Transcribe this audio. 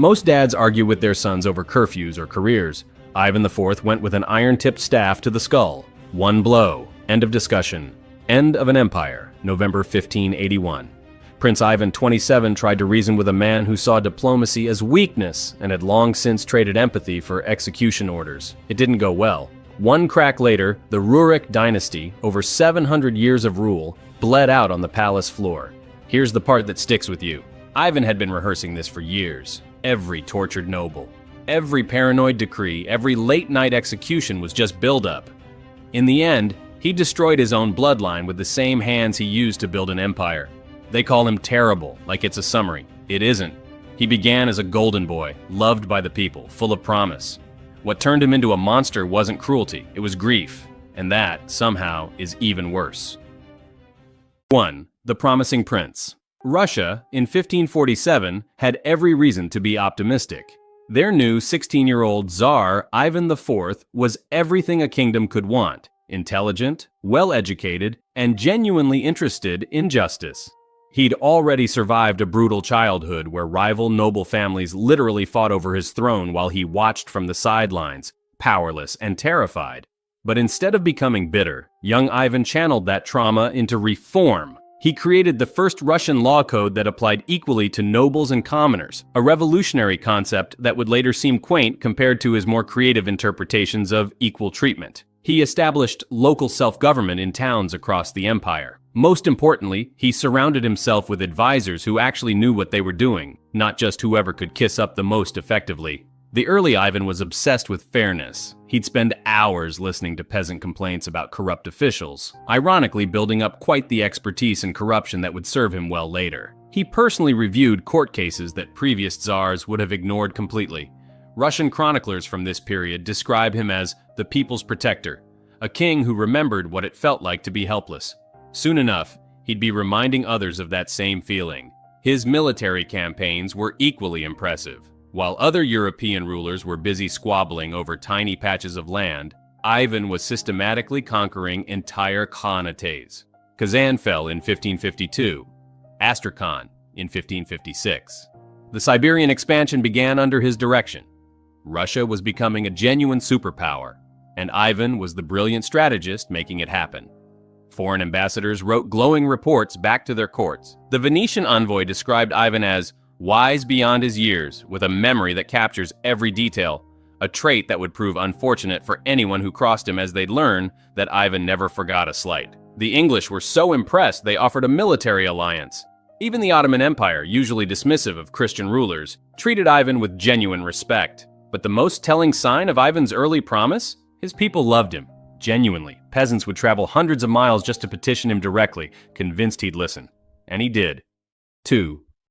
Most dads argue with their sons over curfews or careers. Ivan IV went with an iron-tipped staff to the skull. One blow. End of discussion. End of an empire. November 1581. Prince Ivan, 27, tried to reason with a man who saw diplomacy as weakness and had long since traded empathy for execution orders. It didn't go well. One crack later, the Rurik dynasty, over 700 years of rule, bled out on the palace floor. Here's the part that sticks with you. Ivan had been rehearsing this for years. Every tortured noble, every paranoid decree, every late-night execution was just build-up. In the end, he destroyed his own bloodline with the same hands he used to build an empire. They call him terrible, like it's a summary. It isn't. He began as a golden boy, loved by the people, full of promise. What turned him into a monster wasn't cruelty, it was grief. And that, somehow, is even worse. 1. The Promising Prince. Russia, in 1547, had every reason to be optimistic. Their new 16-year-old Tsar, Ivan IV, was everything a kingdom could want: intelligent, well-educated, and genuinely interested in justice. He'd already survived a brutal childhood where rival noble families literally fought over his throne while he watched from the sidelines, powerless and terrified. But instead of becoming bitter, young Ivan channeled that trauma into reform. He created the first Russian law code that applied equally to nobles and commoners, a revolutionary concept that would later seem quaint compared to his more creative interpretations of equal treatment. He established local self-government in towns across the empire. Most importantly, he surrounded himself with advisors who actually knew what they were doing, not just whoever could kiss up the most effectively. The early Ivan was obsessed with fairness. He'd spend hours listening to peasant complaints about corrupt officials, ironically building up quite the expertise in corruption that would serve him well later. He personally reviewed court cases that previous czars would have ignored completely. Russian chroniclers from this period describe him as the people's protector, a king who remembered what it felt like to be helpless. Soon enough, he'd be reminding others of that same feeling. His military campaigns were equally impressive. While other European rulers were busy squabbling over tiny patches of land, Ivan was systematically conquering entire khanates. Kazan fell in 1552, Astrakhan in 1556. The Siberian expansion began under his direction. Russia was becoming a genuine superpower, and Ivan was the brilliant strategist making it happen. Foreign ambassadors wrote glowing reports back to their courts. The Venetian envoy described Ivan as wise beyond his years, with a memory that captures every detail, a trait that would prove unfortunate for anyone who crossed him, as they'd learn that Ivan never forgot a slight. The English were so impressed they offered a military alliance. Even the Ottoman Empire, usually dismissive of Christian rulers, treated Ivan with genuine respect. But the most telling sign of Ivan's early promise? His people loved him. Genuinely, peasants would travel hundreds of miles just to petition him directly, convinced he'd listen. And he did. 2.